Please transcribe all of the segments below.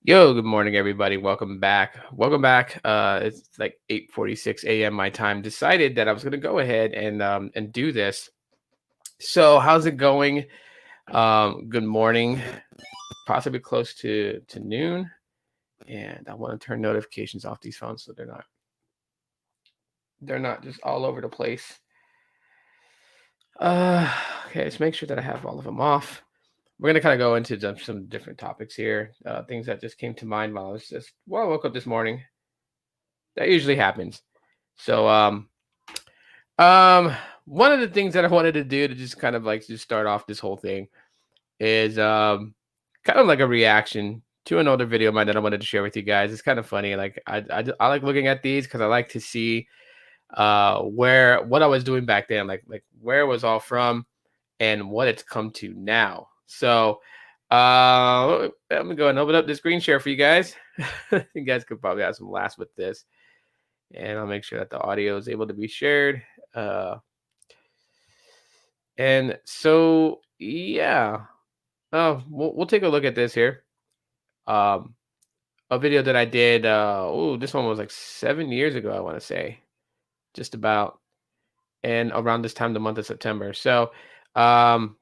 Yo, good morning, everybody. Welcome back. Welcome back. It's like 8:46 a.m. my time. Decided that I was gonna go ahead and do this. So, how's it going? Good morning. Possibly close to noon, and I want to turn notifications off these phones so they're not just all over the place. Uh, okay, let's make sure that I have all of them off. We're gonna kind of go into some different topics here. Things that just came to mind while I woke up this morning. That usually happens. So um one of the things that I wanted to do to just kind of like just start off this whole thing is kind of like a reaction to an older video of mine that I wanted to share with you guys. It's kind of funny. Like I like looking at these because I like to see where what I was doing back then, like where it was all from and what it's come to now. So I'm gonna go and open up the screen share for you guys. You guys could probably have some laughs with this, and I'll make sure that the audio is able to be shared. Uh, and so, yeah, we'll take a look at this here. Um, a video that I did. Oh, this one was like 7 years ago, I want to say, just about, and around this time, the month of September. So, um,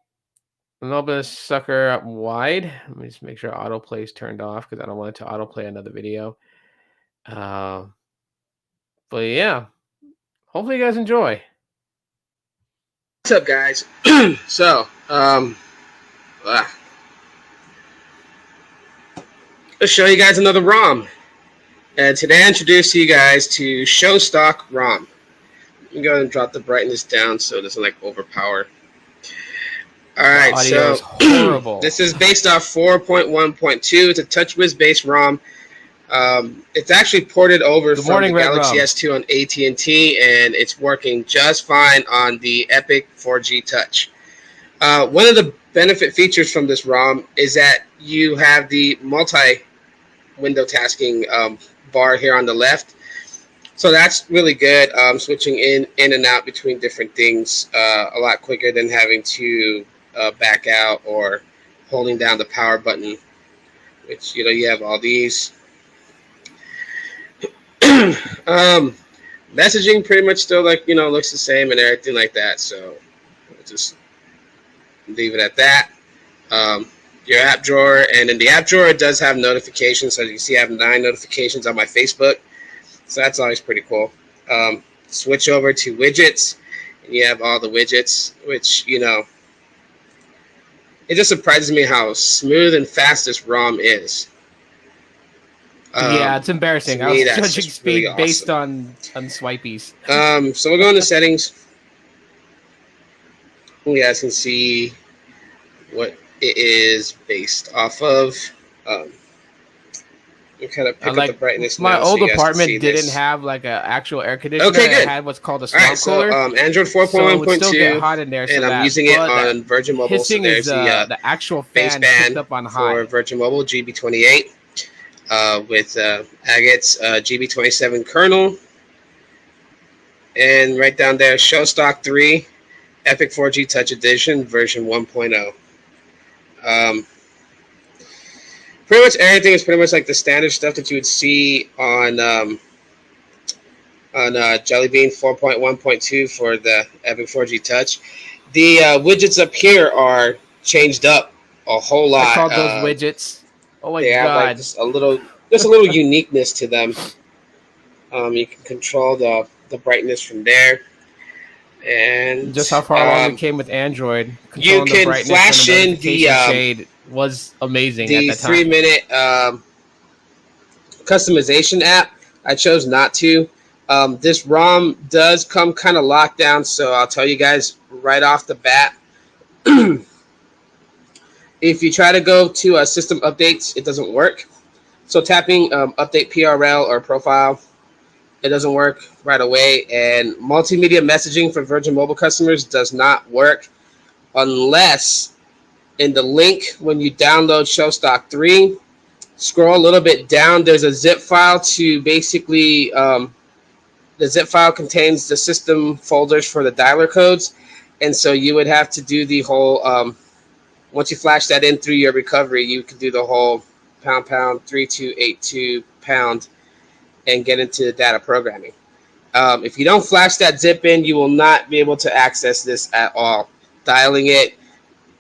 a little bit of sucker up wide. Let me just make sure autoplay is turned off because I don't want it to autoplay another video. Uh, but yeah, hopefully you guys enjoy. What's up, guys? so, ah, let's show you guys another ROM. And today I introduce you guys to Show Stock ROM. Let me go ahead and drop the brightness down so it doesn't like overpower. Alright, so Is horrible. this is based off 4.1.2. It's a TouchWiz based ROM. It's actually ported over from the Galaxy S2 on At&t, and it's working just fine on the Epic 4G Touch. One of the benefit features from this ROM is that you have the multi-window tasking bar here on the left. So that's really good. Switching in and out between different things a lot quicker than having to back out or holding down the power button, which, you know, you have all these. Messaging pretty much still, like, you know, looks the same and everything like that. So we'll just leave it at that. Your app drawer, and in the app drawer, it does have notifications. So you can see I have 9 notifications on my Facebook. So that's always pretty cool. Switch over to widgets, and you have all the widgets, which, you know, it just surprises me how smooth and fast this ROM is. Yeah, it's embarrassing. I was judging speed really based on swipies. So we'll go into settings. You guys can see what it is based off of. We kind of pick up the brightness. My old apartment didn't have like an actual air conditioner. Okay, good. It had what's called a swamp cooler. So Android 4.1.2, still get hot in there, and I'm using it on Virgin Mobile. So there's the actual fan baseband up on high for Virgin Mobile GB28 with Agate's GB27 kernel, and right down there, Show Stock 3 Epic 4G Touch Edition version 1.0. Pretty much everything is pretty much like the standard stuff that you would see on Jelly Bean 4.1.2 for the Epic 4G Touch. The widgets up here are changed up a whole lot. I called those widgets. Oh my god! They have like just a little uniqueness to them. You can control the brightness from there, and just how far along we came with Android. You can flash in the shade was amazing. The at that time. 3-minute customization app. I chose not to. This ROM does come kind of locked down, so I'll tell you guys right off the bat. If you try to go to system updates, it doesn't work. So tapping update PRL or profile, it doesn't work right away. And multimedia messaging for Virgin Mobile customers does not work unless in the link when you download Show Stock 3, scroll a little bit down. There's a zip file to basically, the zip file contains the system folders for the dialer codes. And so you would have to do the whole, once you flash that in through your recovery, you can do the whole pound 3282 pound and get into data programming. If you don't flash that zip in, you will not be able to access this at all. Dialing it,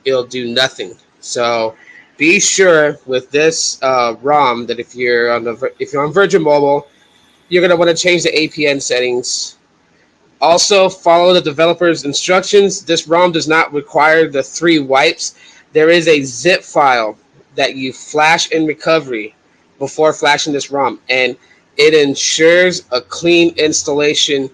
it'll do nothing. So be sure with this ROM that if you're on Virgin Mobile, you're gonna want to change the APN settings. Also, follow the developer's instructions. This ROM does not require the 3 wipes. There is a zip file that you flash in recovery before flashing this ROM, and it ensures a clean installation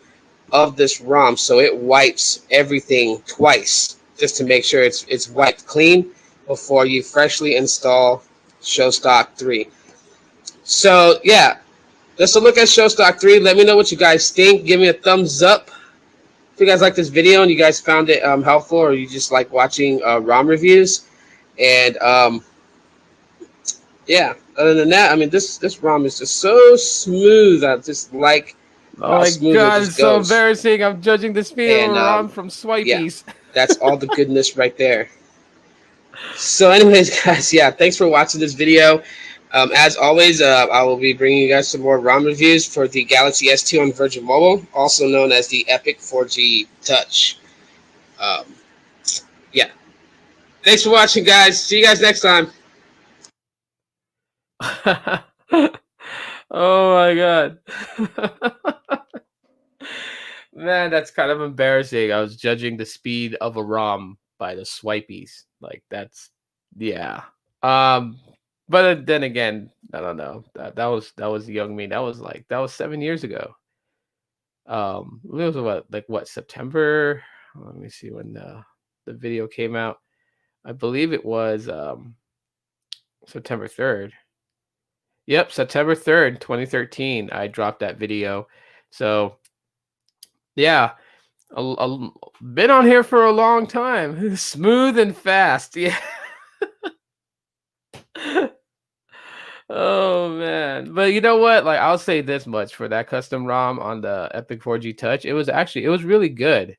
of this ROM. So it wipes everything twice just to make sure it's wiped clean before you freshly install Showstock 3. So yeah, let's look at Showstock 3. Let me know what you guys think. Give me a thumbs up if you guys like this video and you guys found it helpful, or you just like watching ROM reviews. And yeah, other than that, I mean, this ROM is just so smooth. I just like how smooth God, it just goes. So embarrassing. I'm judging the speed of a ROM from swipies. Yeah, that's all the goodness right there. So anyways, guys, yeah, thanks for watching this video. As always, I will be bringing you guys some more ROM reviews for the Galaxy S2 on Virgin Mobile, also known as the Epic 4G Touch. Yeah. Thanks for watching, guys. See you guys next time. Oh my God. Man, that's kind of embarrassing. I was judging the speed of a ROM by the swipies. Like that's, yeah. But then again, I don't know. That was young me. That was 7 years ago. It was what September? Let me see when the video came out. I believe it was September 3rd. Yep, September 3rd, 2013. I dropped that video. So yeah, been on here for a long time. Smooth and fast. Yeah. Oh man, but you know what? Like I'll say this much for that custom ROM on the Epic 4G Touch. It was really good.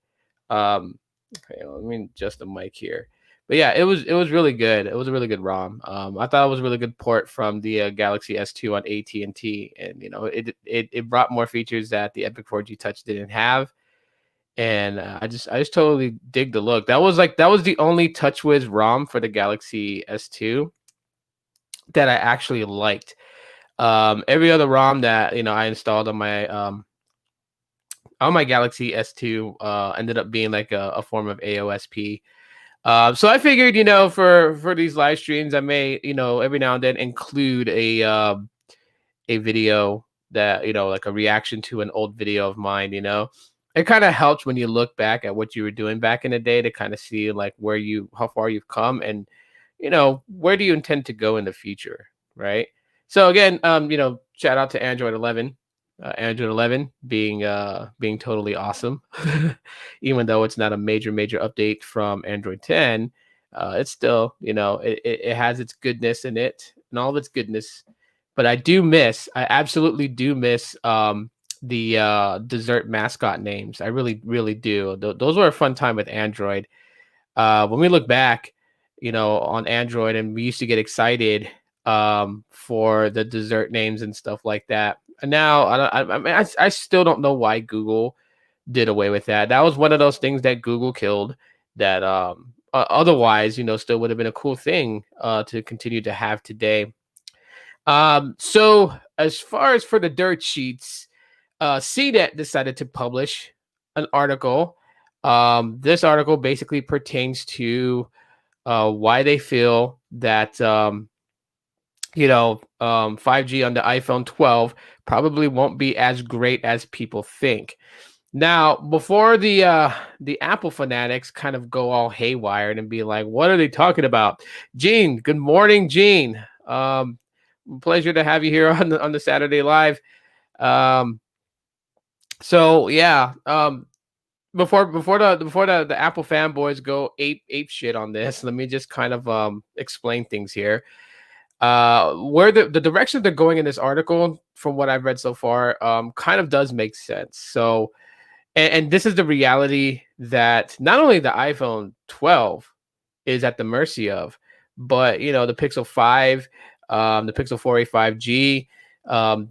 Okay, let me adjust the mic here. But yeah, it was really good. It was a really good ROM. I thought it was a really good port from the Galaxy S2 on AT&T, and you know it brought more features that the Epic 4G Touch didn't have. And I just totally dig the look. That was the only TouchWiz ROM for the Galaxy S2 that I actually liked. Every other ROM that I installed on my Galaxy S2 ended up being like a form of AOSP. So I figured, for these live streams, I may, every now and then include a video that, like a reaction to an old video of mine. It kind of helps when you look back at what you were doing back in the day to kind of see like how far you've come, and where do you intend to go in the future, right? So again, shout out to Android 11. Android 11 being totally awesome, even though it's not a major update from Android 10. It's still, it has its goodness in it and all of its goodness. But I absolutely do miss the dessert mascot names. I really, really do. Those were a fun time with Android. When we look back, on Android, and we used to get excited for the dessert names and stuff like that. And now I still don't know why Google did away with that. That was one of those things that Google killed that otherwise, still would have been a cool thing to continue to have today. So as far as for the dirt sheets, CNET decided to publish an article. This article basically pertains to why they feel that 5G on the iPhone 12 probably won't be as great as people think. Now, before the Apple fanatics kind of go all haywire and be like, "What are they talking about?" Gene, good morning, Gene. Pleasure to have you here on the Saturday Live. So yeah. Before the Apple fanboys go ape shit on this, let me just kind of explain things here. Where the direction they're going in this article, from what I've read so far, kind of does make sense. So, and this is the reality that not only the iPhone 12 is at the mercy of, but the Pixel 5, the Pixel 4a 5G.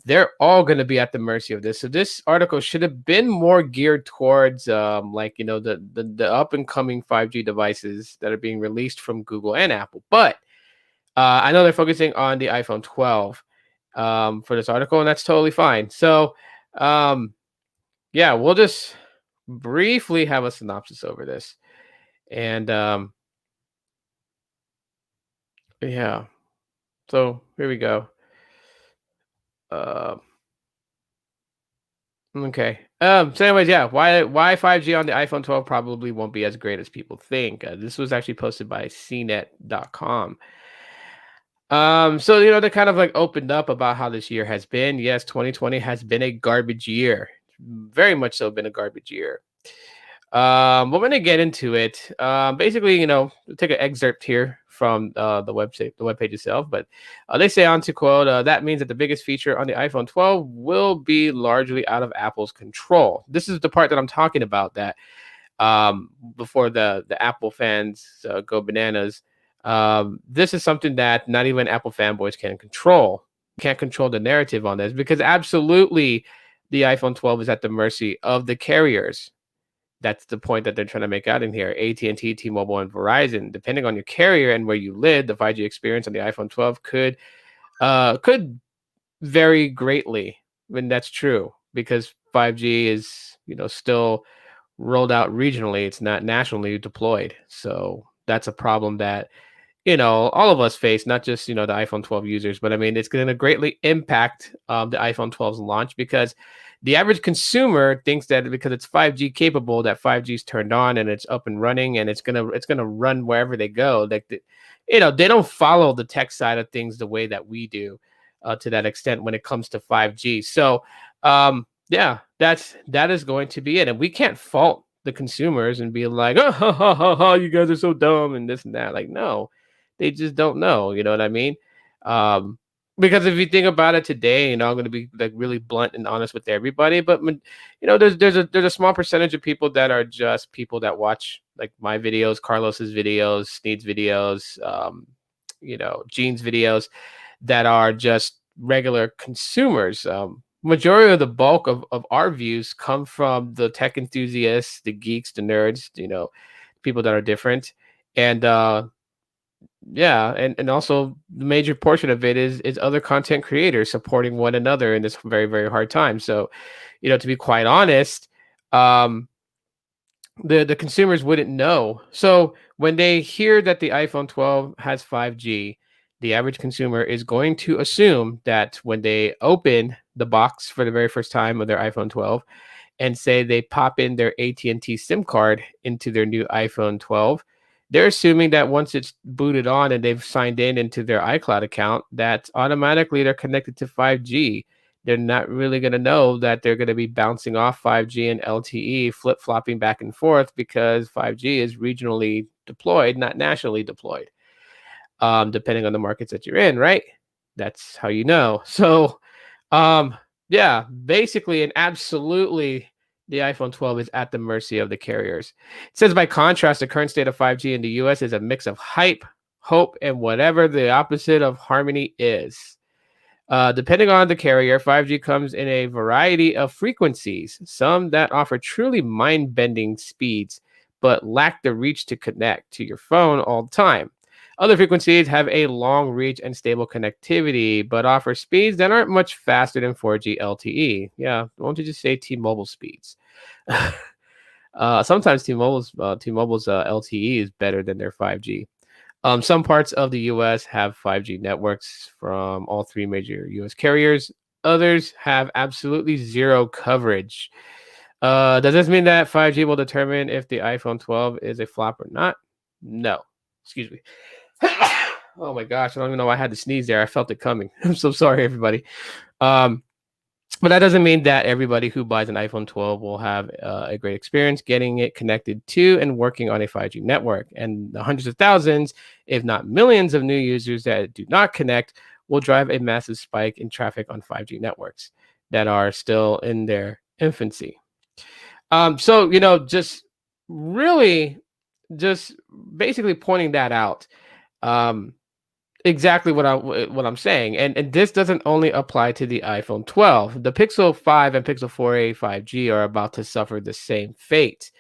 They're all going to be at the mercy of this. So this article should have been more geared towards like, you know, the up and coming 5G devices that are being released from Google and Apple. But I know they're focusing on the iPhone 12 for this article, and that's totally fine. So yeah, we'll just briefly have a synopsis over this. And yeah, so here we go. Okay. So anyways, yeah, why 5G on the iPhone 12 probably won't be as great as people think. This was actually posted by cnet.com. So you know, they kind of like opened up about how this year has been. Yes, 2020 has been a garbage year. Very much so been a garbage year. We're gonna get into it. Basically, you know, take an excerpt here from the website, the webpage itself. But they say, on to quote, that means that the biggest feature on the iPhone 12 will be largely out of Apple's control. This is the part that I'm talking about. That before the Apple fans go bananas. This is something that not even Apple fanboys can control. Can't control the narrative on this because absolutely, the iPhone 12 is at the mercy of the carriers. That's the point that they're trying to make out in here. AT&T, T-Mobile, and Verizon. Depending on your carrier and where you live, the 5G experience on the iPhone 12 could vary greatly. When that's true, because 5G is, you know, still rolled out regionally. It's not nationally deployed. So that's a problem that, you know, all of us face, not just, you know, the iPhone 12 users, but I mean, it's going to greatly impact the iPhone 12's launch, because the average consumer thinks that because it's 5G capable, that 5G is turned on and it's up and running and it's gonna run wherever they go. Like, you know, they don't follow the tech side of things the way that we do to that extent when it comes to 5G. So yeah, that is going to be it, and we can't fault the consumers and be like, oh, ha, ha, ha, ha, you guys are so dumb and this and that. Like, no, they just don't know. You know what I mean? Because if you think about it today, you know, I'm going to be like really blunt and honest with everybody, but you know, there's a small percentage of people that are just people that watch like my videos, Carlos's videos, Sneed's videos, you know, Gene's videos, that are just regular consumers. Majority of the bulk of our views come from the tech enthusiasts, the geeks, the nerds, you know, people that are different. And yeah, and also the major portion of it is other content creators supporting one another in this very, very hard time. So, you know, to be quite honest, the consumers wouldn't know. So when they hear that the iPhone 12 has 5G, the average consumer is going to assume that when they open the box for the very first time of their iPhone 12 and say they pop in their AT&T SIM card into their new iPhone 12, they're assuming that once it's booted on and they've signed in into their iCloud account, that automatically they're connected to 5G. They're not really going to know that they're going to be bouncing off 5G and LTE, flip-flopping back and forth, because 5G is regionally deployed, not nationally deployed, depending on the markets that you're in, right? That's how you know. So, yeah, basically and absolutely, the iPhone 12 is at the mercy of the carriers. It says, by contrast, the current state of 5G in the US is a mix of hype, hope, and whatever the opposite of harmony is. Depending on the carrier, 5G comes in a variety of frequencies, some that offer truly mind-bending speeds, but lack the reach to connect to your phone all the time. Other frequencies have a long reach and stable connectivity, but offer speeds that aren't much faster than 4G LTE. Yeah, won't you just say T-Mobile speeds? Sometimes T-Mobile's LTE is better than their 5G. Some parts of the US have 5G networks from all three major US carriers. Others have absolutely zero coverage. Does this mean that 5G will determine if the iPhone 12 is a flop or not? No. Excuse me. Oh my gosh, I don't even know why I had to sneeze there. I felt it coming. I'm so sorry, everybody. But that doesn't mean that everybody who buys an iPhone 12 will have a great experience getting it connected to and working on a 5G network. And the hundreds of thousands, if not millions, of new users that do not connect will drive a massive spike in traffic on 5G networks that are still in their infancy. So, you know, just really just basically pointing that out. exactly what I'm saying, and this doesn't only apply to the iPhone 12. The Pixel 5 and Pixel 4a 5G are about to suffer the same fate.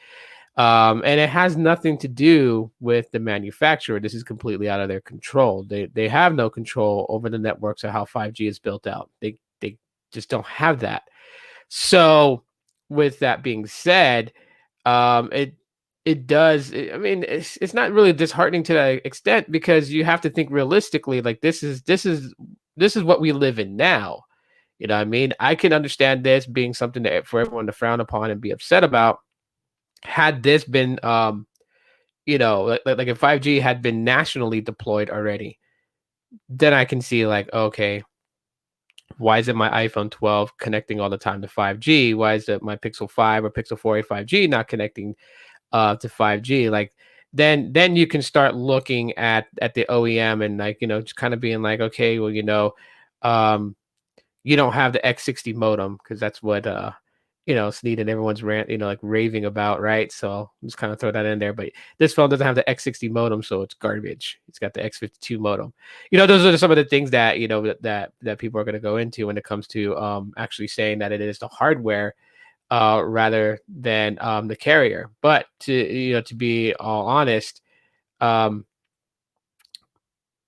And it has nothing to do with the manufacturer. This is completely out of their control. They have no control over the networks or how 5G is built out. They just don't have that. So, with that being said, it does. I mean, it's not really disheartening to that extent because you have to think realistically. Like this is what we live in now. You know what I mean? I can understand this being something that for everyone to frown upon and be upset about. Had this been, like if 5G had been nationally deployed already, then I can see like, okay, why is it my iPhone 12 connecting all the time to 5G? Why is it my Pixel 5 or Pixel 4a 5G not connecting to 5G? Like then you can start looking at the OEM and like, just kind of being like, okay, well, um you don't have the X60 modem because that's what Sneed and everyone's like raving about, right? So I'm just kind of throw that in there. But this phone doesn't have the X60 modem, so it's garbage. It's got the X52 modem. Those are some of the things that that people are going to go into when it comes to actually saying that it is the hardware rather than the carrier. But to be all honest, um,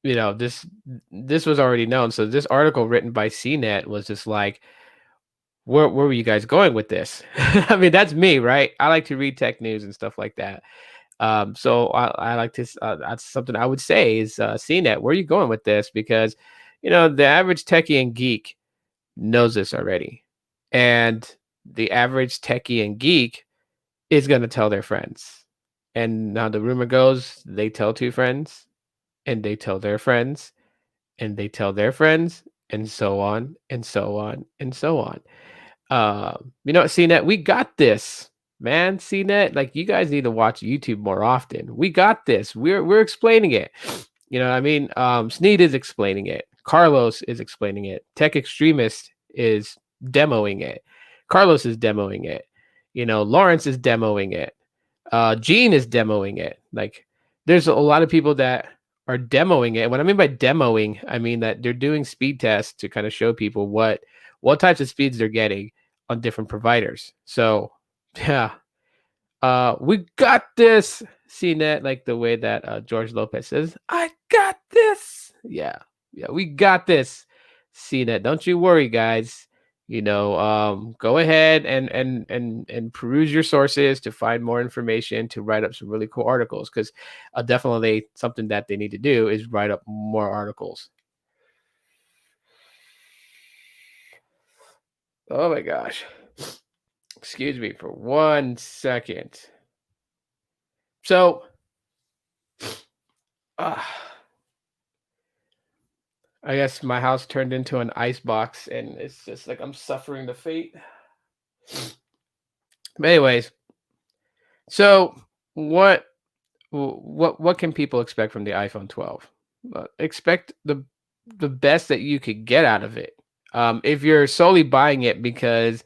this was already known. So this article written by CNET was just like, where were you guys going with this? I mean, that's me, right? I like to read tech news and stuff like that. So I like to. That's something I would say is CNET. Where are you going with this? Because the average techie and geek knows this already, and the average techie and geek is going to tell their friends. And now the rumor goes they tell two friends, and they tell their friends, and they tell their friends, and so on, and so on, and so on. CNET, we got this, man. CNET, like you guys need to watch YouTube more often. We got this. We're explaining it. You know what I mean? Sneed is explaining it. Carlos is explaining it. Tech Extremist is demoing it. Carlos is demoing it. Lawrence is demoing it. Gene is demoing it. Like, there's a lot of people that are demoing it. What I mean by demoing, I mean that they're doing speed tests to kind of show people what types of speeds they're getting on different providers. So, yeah, we got this. CNET, like the way that George Lopez says, "I got this." Yeah, we got this. CNET, don't you worry, guys. Go ahead and peruse your sources to find more information to write up some really cool articles because definitely something that they need to do is write up more articles. Oh my gosh. Excuse me for 1 second. So, I guess my house turned into an ice box, and it's just like I'm suffering the fate. But anyways, so what can people expect from the iPhone 12? Expect the best that you could get out of it. If you're solely buying it because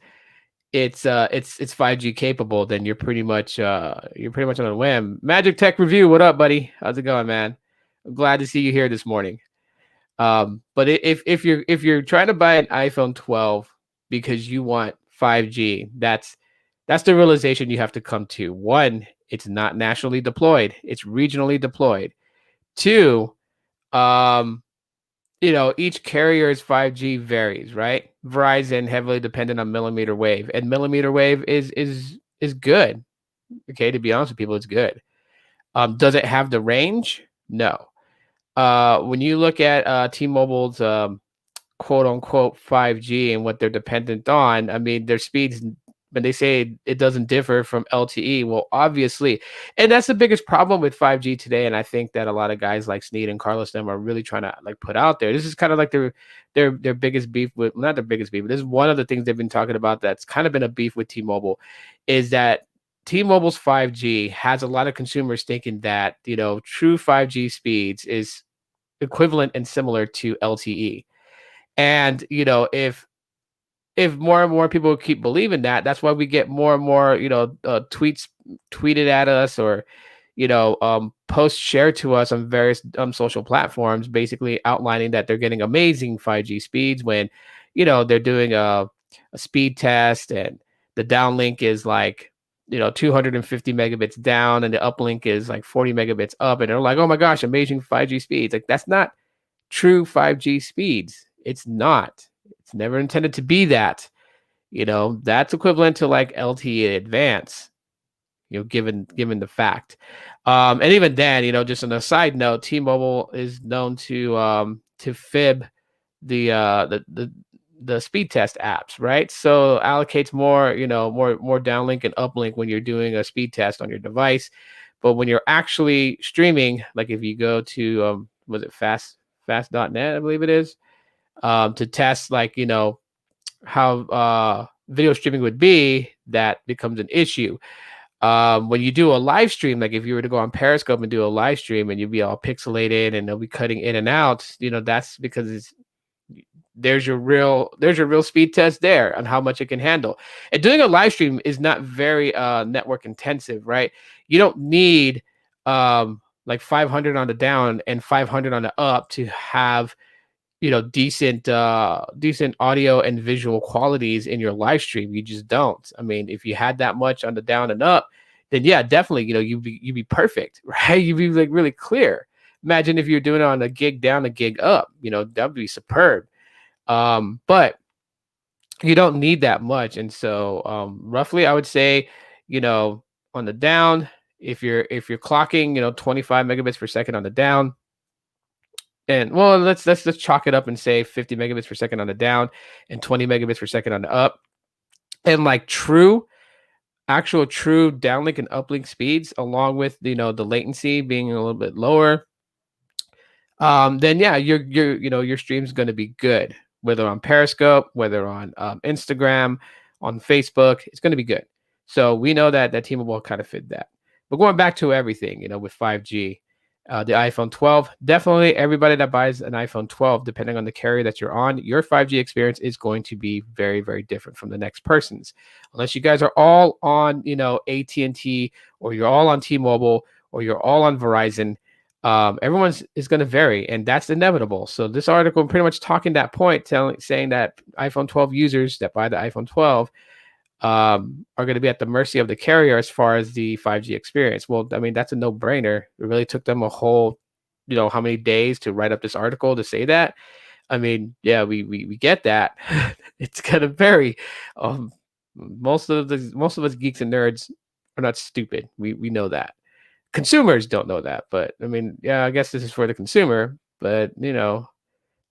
it's 5G capable, then you're pretty much on a whim. Magic Tech Review, what up, buddy? How's it going, man? I'm glad to see you here this morning. But if you're trying to buy an iPhone 12 because you want 5G, that's the realization you have to come to. One, it's not nationally deployed; it's regionally deployed. Two, each carrier's 5G varies, right? Verizon heavily dependent on millimeter wave, and millimeter wave is good. Okay, to be honest with people, it's good. Does it have the range? No. When you look at T-Mobile's quote unquote 5G and what they're dependent on, I mean, their speeds, when they say it doesn't differ from LTE, well, obviously, and that's the biggest problem with 5G today. And I think that a lot of guys like Sneed and Carlos them are really trying to like put out there. This is kind of like their biggest beef with, not their biggest beef, but this is one of the things they've been talking about that's kind of been a beef with T-Mobile, is that T-Mobile's 5G has a lot of consumers thinking that, true 5G speeds is equivalent and similar to LTE. And, if more and more people keep believing that, that's why we get more and more, tweets tweeted at us, or, posts shared to us on various social platforms, basically outlining that they're getting amazing 5G speeds when, they're doing a speed test, and the downlink is like, 250 megabits down, and the uplink is like 40 megabits up, and they're like, oh my gosh, amazing 5G speeds. Like, that's not true 5G speeds. It's not. It's never intended to be that. That's equivalent to like LTE Advance, given the fact. And even then, just on a side note, T-Mobile is known to fib the speed test apps, right? So allocates more downlink and uplink when you're doing a speed test on your device. But when you're actually streaming, like if you go to was it fast.net, I believe it is, to test, like, how video streaming would be, that becomes an issue. When you do a live stream, like if you were to go on Periscope and do a live stream, and you'd be all pixelated and they'll be cutting in and out, that's because there's your real speed test there on how much it can handle. And doing a live stream is not very network intensive, right? You don't need like 500 on the down and 500 on the up to have decent audio and visual qualities in your live stream. You just don't. I mean, if you had that much on the down and up, then yeah, definitely, you'd be perfect, right? You'd be like really clear. Imagine if you're doing it on a gig down, a gig up, that would be superb. But you don't need that much. And so roughly I would say, on the down, if you're clocking, 25 megabits per second on the down, and well, let's just chalk it up and say 50 megabits per second on the down and 20 megabits per second on the up. And like actual true downlink and uplink speeds, along with the latency being a little bit lower, then yeah, your stream's going to be good, whether on Periscope, whether on Instagram, on Facebook, it's going to be good. So we know that T-Mobile kind of fit that. But going back to everything, with 5G, the iPhone 12, definitely everybody that buys an iPhone 12, depending on the carrier that you're on, your 5G experience is going to be very, very different from the next person's. Unless you guys are all on, AT&T, or you're all on T-Mobile, or you're all on Verizon, everyone's is going to vary, and that's inevitable. So this article pretty much talking that point, saying that iPhone 12 users that buy the iPhone 12 are going to be at the mercy of the carrier as far as the 5G experience. Well, I mean, that's a no-brainer. It really took them a whole, how many days to write up this article to say that. I mean, yeah, we get that. It's going to vary. Most of us geeks and nerds are not stupid. We know that. Consumers don't know that, but I mean, yeah, I guess this is for the consumer, but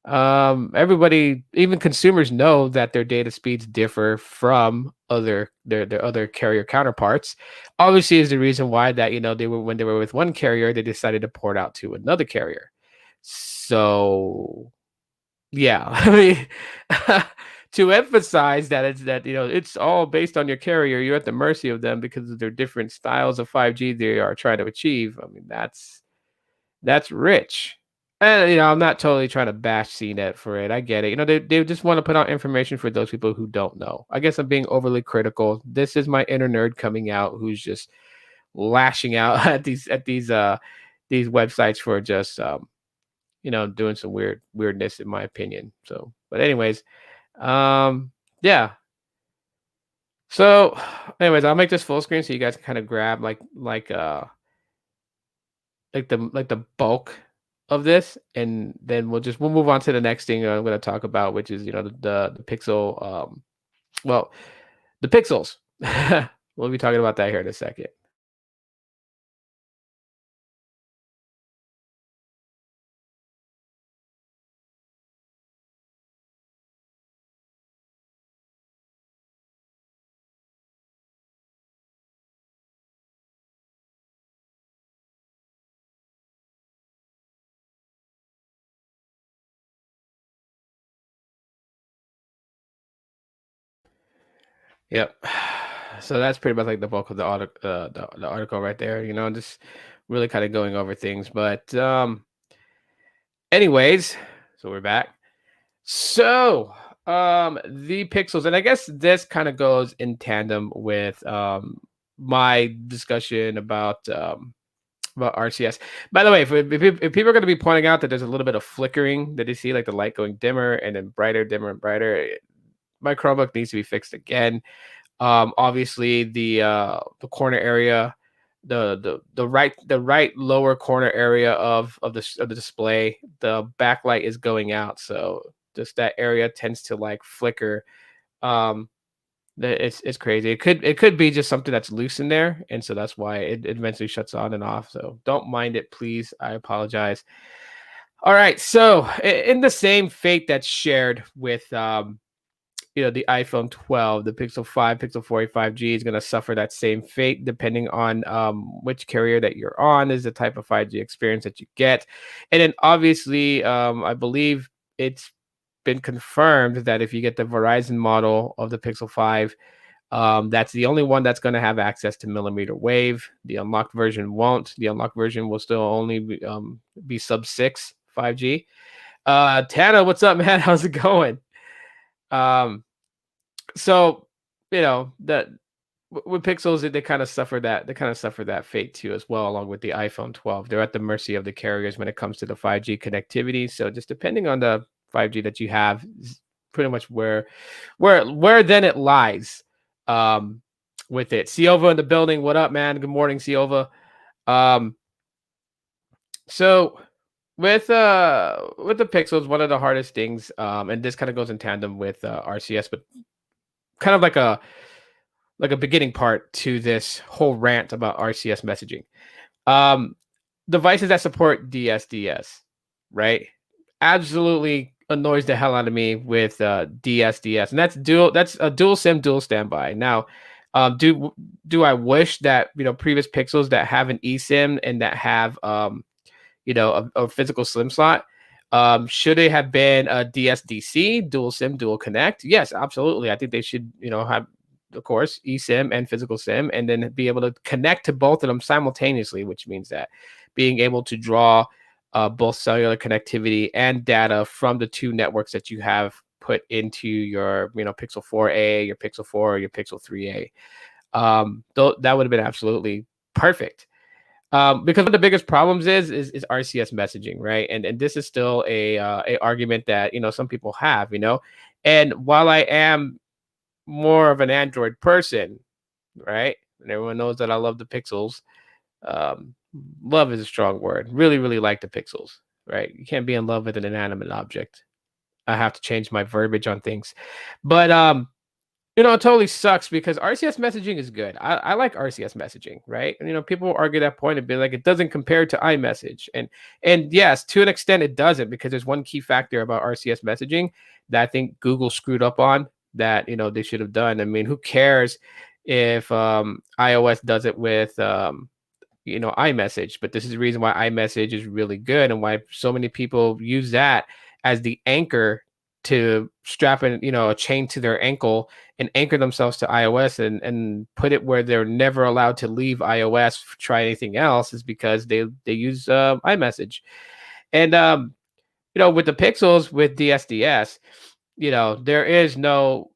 everybody, even consumers, know that their data speeds differ from their other carrier counterparts. Obviously, is the reason why that when they were with one carrier, they decided to port out to another carrier. So yeah, I mean, to emphasize that it's all based on your carrier. You're at the mercy of them because of their different styles of 5G they are trying to achieve. I mean, that's rich. And I'm not totally trying to bash CNET for it. I get it. They just want to put out information for those people who don't know. I guess I'm being overly critical. This is my inner nerd coming out, who's just lashing out at these websites for just doing some weirdness, in my opinion. So, but anyways, yeah. So anyways, I'll make this full screen so you guys can kind of grab like the bulk of this, and then we'll move on to the next thing I'm going to talk about, which is the Pixel, the Pixels. We'll be talking about that here in a second. Yep. So that's pretty much like the bulk of the article right there. Just really kind of going over things. But anyways, so we're back. So the Pixels, and I guess this kind of goes in tandem with my discussion about about RCS. By the way, if people are going to be pointing out that there's a little bit of flickering that you see, like the light going dimmer and then brighter, dimmer and brighter, my Chromebook needs to be fixed again. Obviously the corner area, the right lower corner area of the display, the backlight is going out, so just that area tends to like flicker. Um, it's crazy. It could be just something that's loose in there, and so that's why it eventually shuts on and off. So don't mind it, please. I apologize. All right, so in the same fate that's shared with the iPhone 12, the Pixel 5, Pixel 4a 5G is going to suffer that same fate depending on which carrier that you're on, is the type of 5G experience that you get. And then obviously, I believe it's been confirmed that if you get the Verizon model of the Pixel 5, that's the only one that's going to have access to millimeter wave. The unlocked version won't. The unlocked version will still only be sub 6 5G. Tana, what's up, man? How's it going? So that with Pixels, they kind of suffer that fate too as well, along with the iPhone 12. They're at the mercy of the carriers when it comes to the 5G connectivity. So just depending on the 5G that you have is pretty much where then it lies with it. Silva in the building. What up, man? Good morning, Silva. So with the Pixels, one of the hardest things, and this kind of goes in tandem with RCS, but kind of like a beginning part to this whole rant about RCS messaging. Devices that support DSDS, right? Absolutely annoys the hell out of me with DSDS, and that's a dual SIM, dual standby. Now, do I wish that previous Pixels that have an eSIM and that have a physical SIM slot, should it have been a DSDC, dual SIM, dual connect? Yes, absolutely. I think they should, have, of course, eSIM and physical SIM, and then be able to connect to both of them simultaneously, which means that being able to draw both cellular connectivity and data from the two networks that you have put into your, Pixel 4a, your Pixel 4, or your Pixel 3a. That would have been absolutely perfect. Because one of the biggest problems is RCS messaging, right? And this is still a argument that some people have, And while I am more of an Android person, right, and everyone knows that I love the Pixels, love is a strong word. Really, really like the Pixels, right? You can't be in love with an inanimate object. I have to change my verbiage on things, but it totally sucks because RCS messaging is good. I like RCS messaging, right? And people will argue that point and be like, it doesn't compare to iMessage. And yes, to an extent it doesn't, because there's one key factor about RCS messaging that I think Google screwed up on that, they should have done. I mean, who cares if iOS does it with iMessage? But this is the reason why iMessage is really good and why so many people use that as the anchor to strap in, a chain to their ankle and anchor themselves to iOS and put it where they're never allowed to leave iOS, try anything else, is because they use iMessage. And with the Pixels, with DSDS, there is no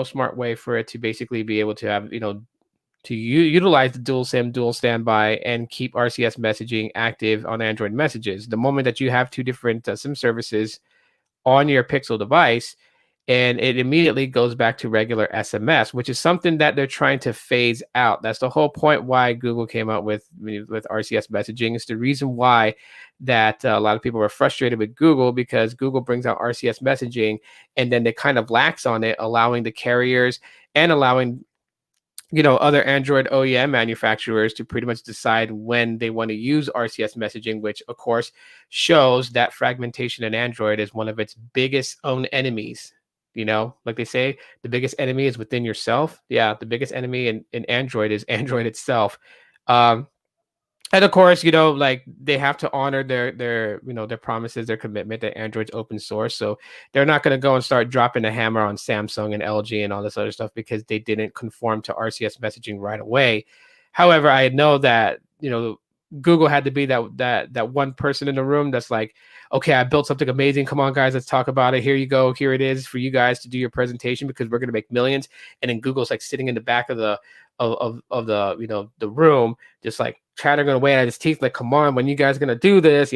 smart way for it to basically be able to have, to utilize the dual SIM, dual standby, and keep RCS messaging active on Android messages. The moment that you have two different SIM services on your Pixel device, and it immediately goes back to regular SMS, which is something that they're trying to phase out. That's the whole point why Google came out with RCS messaging. It's the reason why that a lot of people were frustrated with Google, because Google brings out RCS messaging and then they kind of lax on it, allowing the carriers and allowing other Android OEM manufacturers to pretty much decide when they want to use RCS messaging, which of course shows that fragmentation in Android is one of its biggest own enemies. Like they say, the biggest enemy is within yourself. Yeah, the biggest enemy in Android is Android itself. And of course, like they have to honor their promises, their commitment that Android's open source. So they're not going to go and start dropping the hammer on Samsung and LG and all this other stuff because they didn't conform to RCS messaging right away. However, I know that, Google had to be that one person in the room that's like, okay, I built something amazing. Come on, guys, let's talk about it. Here you go. Here it is for you guys to do your presentation because we're going to make millions. And then Google's like sitting in the back of the of the the room, just like, chattering away at his teeth, like, come on, when you guys gonna do this,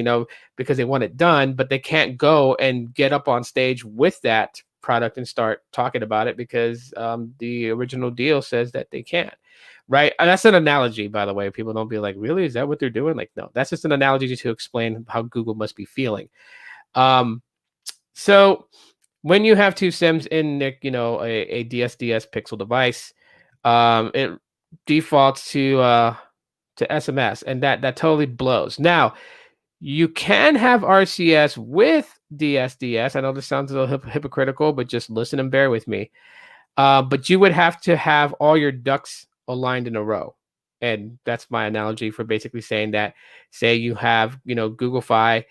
because they want it done, but they can't go and get up on stage with that product and start talking about it because the original deal says that they can't. Right. And that's an analogy, by the way. People don't be like, really? Is that what they're doing? Like, no, that's just an analogy to explain how Google must be feeling. So when you have two SIMs in, a DSDS Pixel device, it defaults to SMS, and that totally blows. Now, you can have RCS with DSDS. I know this sounds a little hypocritical, but just listen and bear with me. But you would have to have all your ducks aligned in a row. And that's my analogy for basically saying that, say you have, Google Fi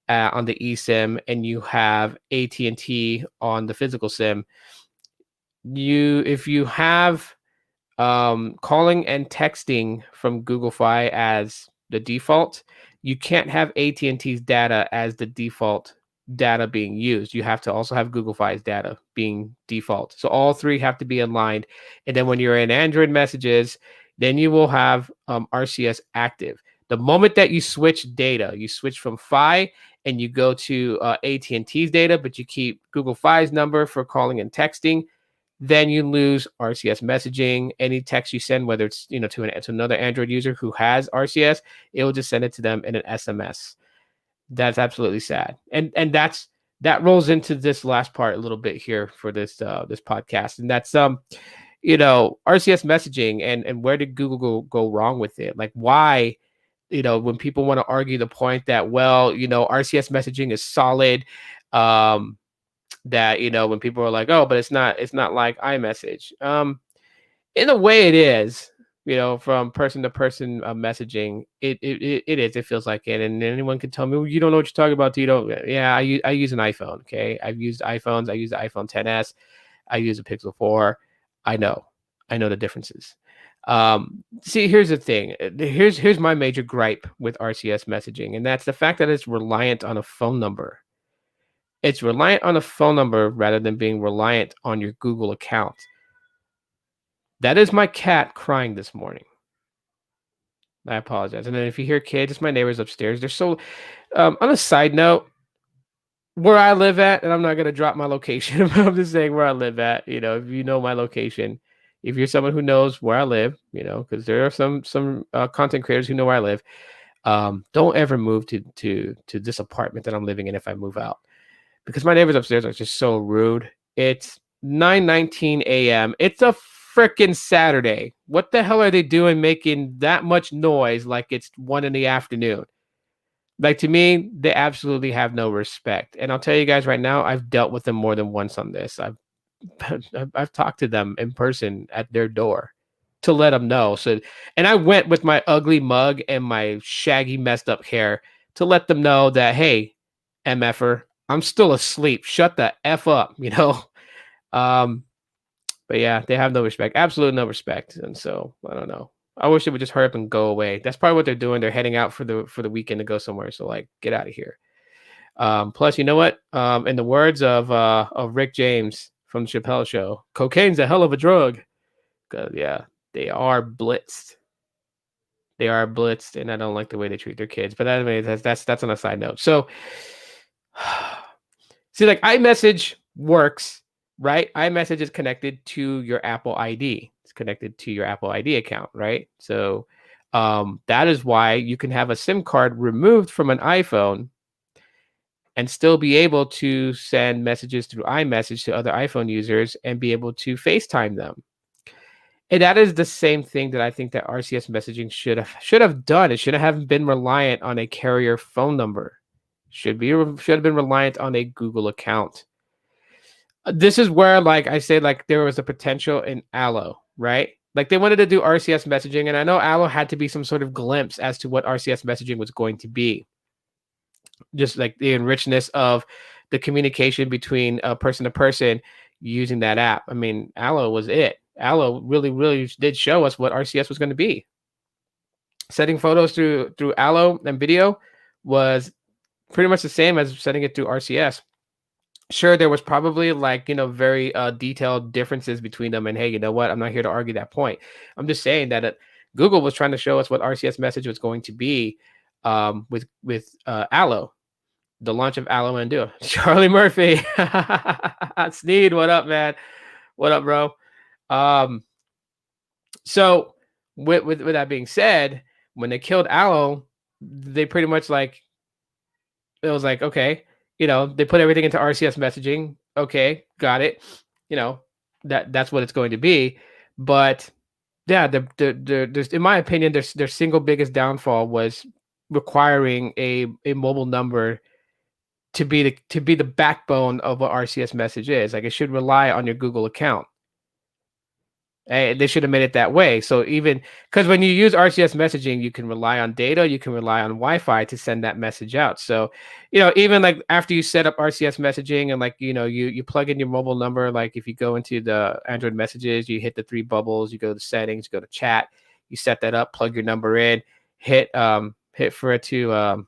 on the eSIM and you have AT&T on the physical SIM. If you have calling and texting from Google Fi as the default, you can't have AT&T's data as the default data being used. You have to also have Google Fi's data being default. So all three have to be aligned. And then when you're in Android messages, then you will have RCS active. The moment that you switch data, you switch from Fi and you go to AT&T's data, but you keep Google Fi's number for calling and texting, then you lose RCS messaging. Any text you send, whether it's to another Android user who has RCS, it will just send it to them in an SMS. That's absolutely sad. And that rolls into this last part a little bit here for this podcast, and that's RCS messaging and where did Google go wrong with it? Like, why? When people want to argue the point that, well, RCS messaging is solid. That when people are like, oh, but it's not like iMessage. In a way it is, from person to person messaging, it is, it feels like it. And anyone can tell me, well, you don't know what you're talking about. You don't. Yeah, I use an iPhone. Okay, I've used iPhones. I use the iPhone XS. I use a Pixel 4. I know the differences. See, here's the thing. Here's my major gripe with RCS messaging, and that's the fact that it's reliant on a phone number. It's reliant on a phone number rather than being reliant on your Google account. That is my cat crying this morning. I apologize. And then if you hear kids, it's my neighbors upstairs. They're so, on a side note, where I live at, and I'm not going to drop my location, but I'm just saying where I live at, if you know my location, if you're someone who knows where I live, because there are some content creators who know where I live, don't ever move to this apartment that I'm living in if I move out. Because my neighbors upstairs are just so rude. It's 9:19 a.m. It's a freaking Saturday. What the hell are they doing making that much noise like it's 1 p.m? Like, to me, they absolutely have no respect. And I'll tell you guys right now, I've dealt with them more than once on this. I've talked to them in person at their door to let them know. And I went with my ugly mug and my shaggy, messed up hair to let them know that, hey, MFer, I'm still asleep. Shut the F up, But yeah, they have no respect. Absolutely no respect. And so, I don't know. I wish it would just hurry up and go away. That's probably what they're doing. They're heading out for the weekend to go somewhere. So, like, get out of here. Plus, you know what? In the words of Rick James from the Chappelle Show, cocaine's a hell of a drug. Yeah, they are blitzed. They are blitzed, and I don't like the way they treat their kids. But anyway, that's on a side note. So, see, like, iMessage works, right? iMessage is connected to your Apple ID. It's connected to your Apple ID account, right? So that is why you can have a SIM card removed from an iPhone and still be able to send messages through iMessage to other iPhone users and be able to FaceTime them. And that is the same thing that I think that RCS messaging should have done. It should have been reliant on a carrier phone number. Should have been reliant on a Google account. This is where, like I say, like, there was a potential in Allo, right? Like, they wanted to do RCS messaging, and I know Allo had to be some sort of glimpse as to what RCS messaging was going to be. Just like the enrichedness of the communication between person to person using that app. I mean, Allo was it. Allo really, really did show us what RCS was going to be. Sending photos through Allo and video was pretty much the same as sending it through RCS. Sure, there was probably, like, very detailed differences between them. And hey, you know what? I'm not here to argue that point. I'm just saying that Google was trying to show us what RCS message was going to be with Allo, the launch of Allo and Duo. Charlie Murphy, Sneed, what up, man? What up, bro? So with that being said, when they killed Allo, they pretty much like, it was like, okay, they put everything into RCS messaging. Okay, got it. That's what it's going to be. But yeah, there's, in my opinion, their single biggest downfall was requiring a mobile number to be the backbone of what RCS message is. Like, it should rely on your Google account. They should have made it that way. So even because when you use RCS messaging, you can rely on data, you can rely on Wi-Fi to send that message out. So, even like after you set up RCS messaging and like, you plug in your mobile number, like if you go into the Android messages, you hit the three bubbles, you go to settings, you go to chat, you set that up, plug your number in, hit for it to,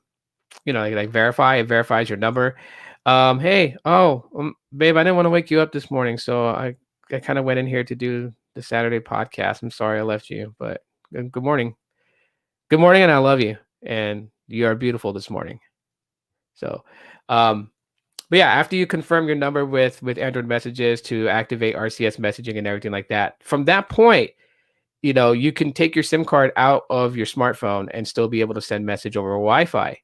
like verify, it verifies your number. Hey, babe, I didn't want to wake you up this morning. So I kind of went in here to do the Saturday podcast. I'm sorry I left you, but good morning. Good morning, and I love you. And you are beautiful this morning. So, but yeah, after you confirm your number with Android messages to activate RCS messaging and everything like that, from that point, you can take your SIM card out of your smartphone and still be able to send message over Wi-Fi.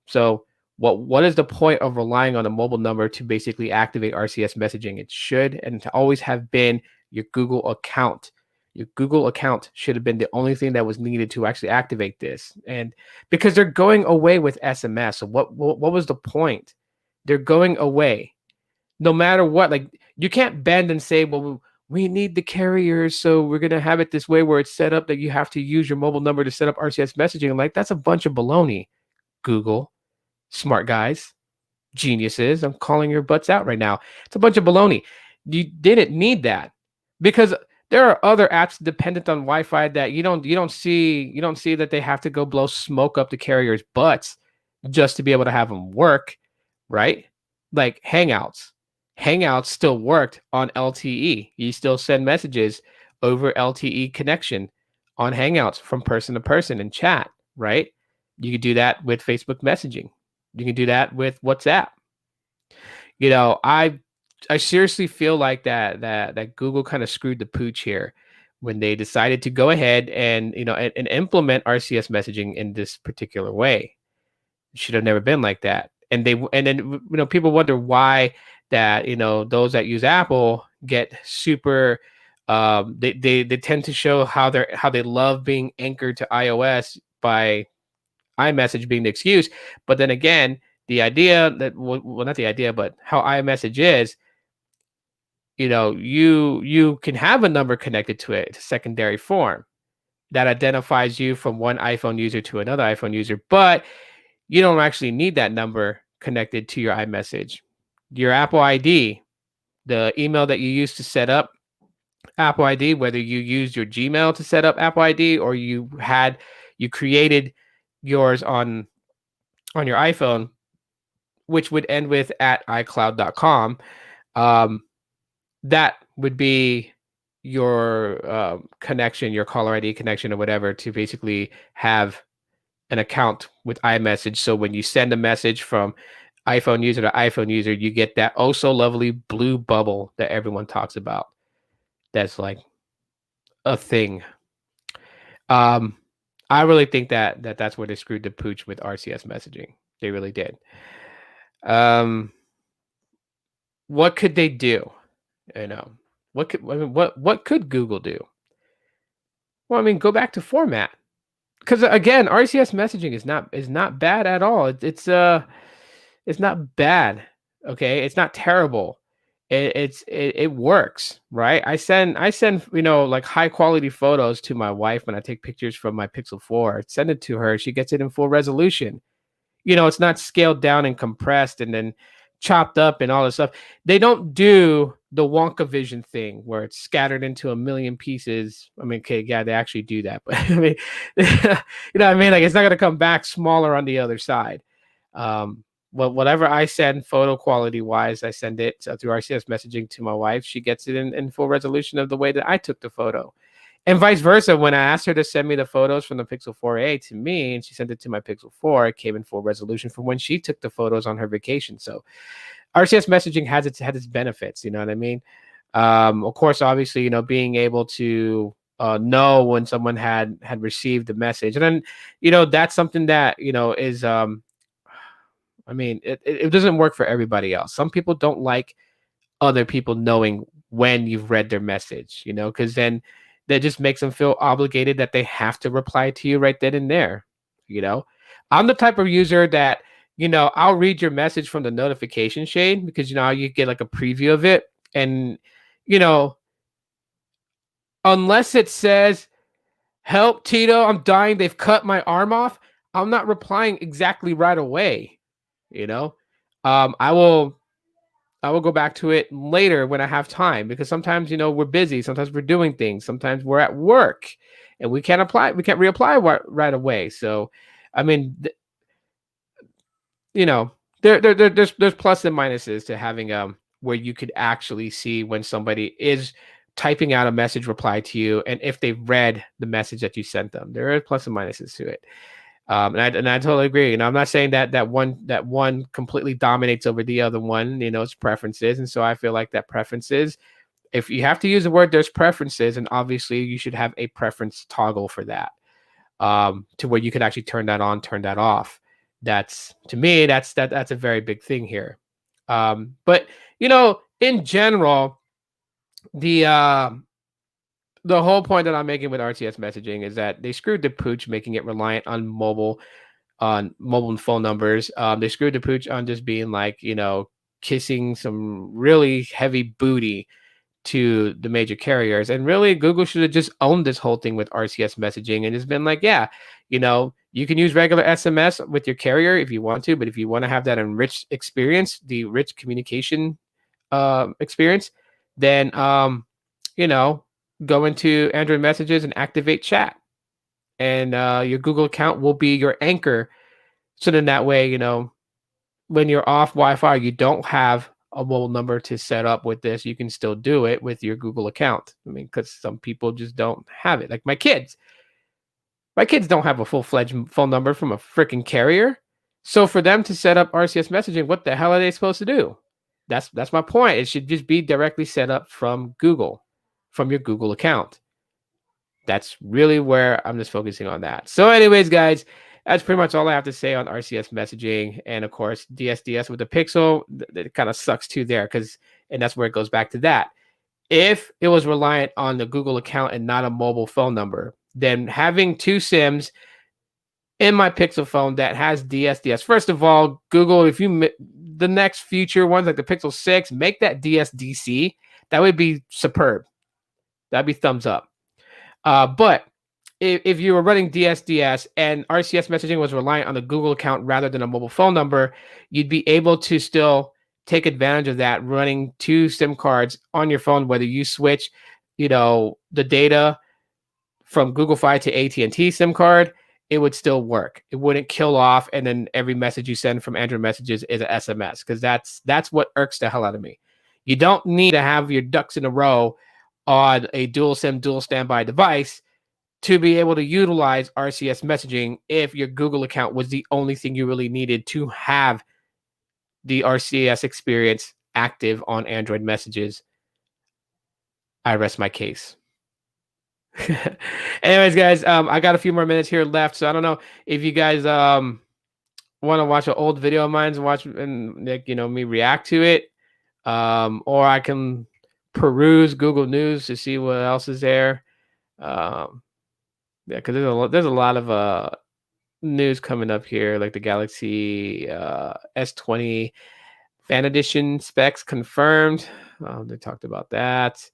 So what is the point of relying on a mobile number to basically activate RCS messaging? It should and always have been your Google account. Your Google account should have been the only thing that was needed to actually activate this. And because they're going away with SMS, so what was the point? They're going away. No matter what, like, you can't bend and say, well, we need the carriers, so we're gonna have it this way where it's set up that you have to use your mobile number to set up RCS messaging. Like, that's a bunch of baloney. Google, smart guys, geniuses, I'm calling your butts out right now. It's a bunch of baloney. You didn't need that, because there are other apps dependent on Wi-Fi that you don't see that they have to go blow smoke up the carrier's butts just to be able to have them work, right? Like Hangouts. Hangouts still worked on LTE. You still send messages over LTE connection on Hangouts from person to person and chat, right? You could do that with Facebook messaging. You can do that with WhatsApp. I seriously feel like that Google kind of screwed the pooch here when they decided to go ahead and and implement RCS messaging in this particular way. It should have never been like that. And then people wonder why that those that use Apple get super they tend to show how they love being anchored to iOS by iMessage being the excuse. But then again, the idea that, well, not the idea, but how iMessage is, you can have a number connected to it, it's a secondary form that identifies you from one iPhone user to another iPhone user, but you don't actually need that number connected to your iMessage. Your Apple ID, the email that you use to set up Apple ID, whether you used your Gmail to set up Apple ID or you created yours on your iPhone, which would end with @icloud.com, that would be your connection, your caller ID connection or whatever, to basically have an account with iMessage. So when you send a message from iPhone user to iPhone user, you get that oh so lovely blue bubble that everyone talks about. That's like a thing. I really think that's where they screwed the pooch with RCS messaging. They really did. What could they do? What could Google do? Well, I mean, go back to format, because again, RCS messaging is not bad at all. It's not bad. Okay, it's not terrible. It works, right? I send like high quality photos to my wife when I take pictures from my Pixel 4. Send it to her. She gets it in full resolution. It's not scaled down and compressed and then chopped up and all this stuff. They don't do the Wonka Vision thing where it's scattered into a million pieces. I mean, okay, yeah, they actually do that, but I mean, what I mean? Like, it's not going to come back smaller on the other side. Well, whatever I send photo quality wise, I send it through RCS messaging to my wife. She gets it in full resolution of the way that I took the photo. And vice versa, when I asked her to send me the photos from the Pixel 4a to me, and she sent it to my Pixel 4, it came in full resolution from when she took the photos on her vacation. So RCS messaging had its benefits, you know what I mean? Of course, obviously, being able to know when someone had received the message, and then that's something that is I mean, it doesn't work for everybody else. Some people don't like other people knowing when you've read their message, because then that just makes them feel obligated that they have to reply to you right then and there. I'm the type of user that, I'll read your message from the notification shade because, you get like a preview of it. And, you know, unless it says, "Help, Tito, I'm dying. They've cut my arm off," I'm not replying exactly right away. You know, I will go back to it later when I have time, because sometimes we're busy, sometimes we're doing things, sometimes we're at work, and we can't reapply right away. So, I mean, you know, there's plus and minuses to having where you could actually see when somebody is typing out a message reply to you, and if they've read the message that you sent them. There are plus and minuses to it. And I totally agree. I'm not saying that one completely dominates over the other one. It's preferences, and so I feel like that preferences. If you have to use the word, there's preferences, and obviously you should have a preference toggle for that, to where you could actually turn that on, turn that off. That's, to me, that's a very big thing here. But in general, the whole point that I'm making with RCS messaging is that they screwed the pooch, making it reliant on mobile phone numbers. They screwed the pooch on just being like, kissing some really heavy booty to the major carriers. And really, Google should have just owned this whole thing with RCS messaging and just been like, yeah, you can use regular SMS with your carrier if you want to, but if you want to have that enriched experience, the rich communication experience, then go into Android messages and activate chat. And your Google account will be your anchor. So then that way, when you're off Wi-Fi, you don't have a mobile number to set up with this. You can still do it with your Google account. I mean, because some people just don't have it. Like my kids. My kids don't have a full-fledged phone number from a freaking carrier. So for them to set up RCS messaging, what the hell are they supposed to do? That's my point. It should just be directly set up from Google, from your Google account. That's really where I'm just focusing on that. So anyways, guys, that's pretty much all I have to say on RCS messaging. And of course, DSDS with the Pixel, it kind of sucks too there, and that's where it goes back to that. If it was reliant on the Google account and not a mobile phone number, then having two SIMs in my Pixel phone that has DSDS. First of all, Google, if you the next future ones like the Pixel 6, make that DSDC. That would be superb. That'd be thumbs up. But if you were running DSDS and RCS messaging was reliant on the Google account rather than a mobile phone number, you'd be able to still take advantage of that running two SIM cards on your phone, whether you switch, the data from Google Fi to AT&T SIM card, it would still work. It wouldn't kill off, and then every message you send from Android messages is an SMS, because that's what irks the hell out of me. You don't need to have your ducks in a row on a dual SIM, dual standby device to be able to utilize RCS messaging if your Google account was the only thing you really needed to have the RCS experience active on Android messages. I rest my case. Anyways, guys, I got a few more minutes here left, so I don't know if you guys want to watch an old video of mine and watch and me react to it, or I can peruse Google News to see what else is there. Yeah, because there's a lot of news coming up here, like the Galaxy S20 Fan Edition specs confirmed. They talked about that.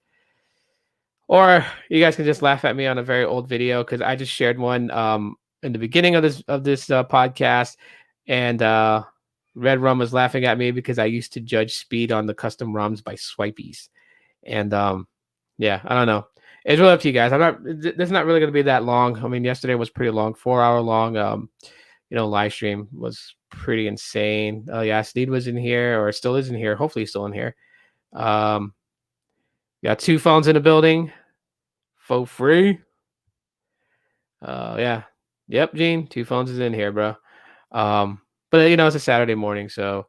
Or you guys can just laugh at me on a very old video, because I just shared one in the beginning of this podcast, and Red Rum was laughing at me because I used to judge speed on the custom ROMs by swipies. And yeah, I don't know. It's really up to you guys. This is not really going to be that long. I mean, yesterday was pretty long, 4-hour long. Live stream was pretty insane. Oh yeah, Sneed was in here, or still is in here. Hopefully he's still in here. Got two phones in the building. for free. Yeah. Yep, Gene. 2 phones is in here, bro. But it's a Saturday morning, so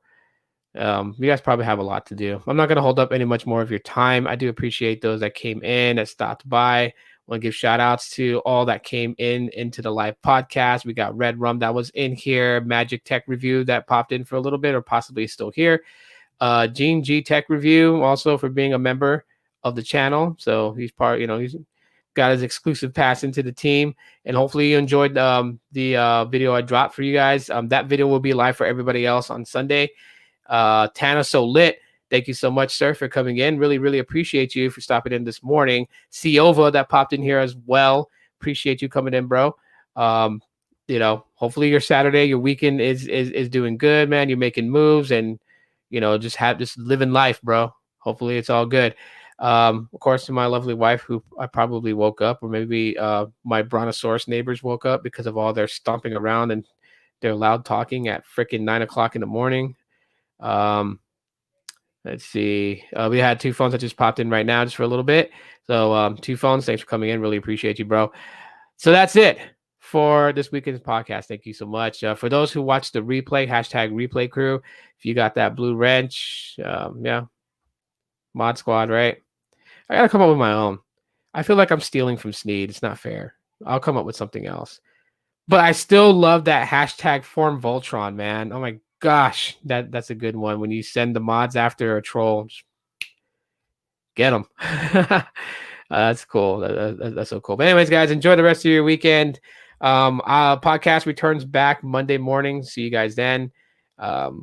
you guys probably have a lot to do. I'm not gonna hold up any much more of your time. I do appreciate those that came in, that stopped by. I want to give shout outs to all that came into the live podcast. We got Red Rum that was in here, Magic Tech Review that popped in for a little bit or possibly still here. Gene G Tech Review also for being a member of the channel. So he's he's got his exclusive pass into the team, and hopefully you enjoyed the video I dropped for you guys. That video will be live for everybody else on Sunday. Tana So Lit, thank you so much, sir, for coming in. Really, really appreciate you for stopping in this morning. Siova that popped in here as well. Appreciate you coming in, bro. Hopefully your Saturday, your weekend is doing good, man. You're making moves and just living life, bro. Hopefully it's all good. Of course, to my lovely wife, who I probably woke up, or maybe my brontosaurus neighbors woke up because of all their stomping around and their loud talking at freaking 9 o'clock in the morning. Let's see. We had 2 phones that just popped in right now just for a little bit. So 2 phones. Thanks for coming in. Really appreciate you, bro. So that's it for this weekend's podcast. Thank you so much. For those who watched the replay, #replay crew, if you got that blue wrench, yeah, mod squad, right? I got to come up with my own. I feel like I'm stealing from Sneed. It's not fair. I'll come up with something else. But I still love that #form Voltron, man. Oh my gosh, that's a good one. When you send the mods after a troll, just get them. That's cool. That's so cool. But anyways, guys, enjoy the rest of your weekend. Podcast returns back Monday morning. See you guys then. That's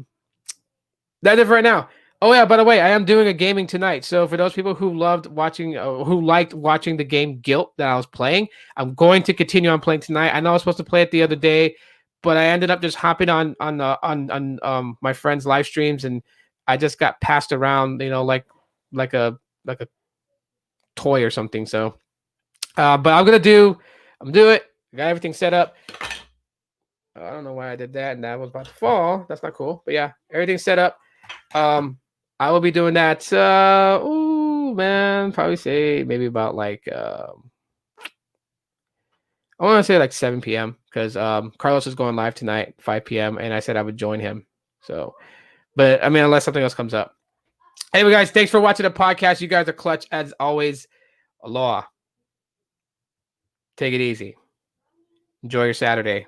it for right now. Oh yeah, by the way, I am doing a gaming tonight. So for those people who liked watching the game Guilt that I was playing, I'm going to continue on playing tonight. I know I was supposed to play it the other day, but I ended up just hopping on my friends' live streams, and I just got passed around, like a toy or something. So, but I'm gonna do it. I got everything set up. I don't know why I did that, and that was about to fall. That's not cool. But yeah, everything's set up. I will be doing that. Probably say maybe about like I want to say like 7 p.m. because Carlos is going live tonight, 5 p.m. and I said I would join him. So, but I mean, unless something else comes up. Anyway, guys, thanks for watching the podcast. You guys are clutch as always. Aloha. Take it easy. Enjoy your Saturday.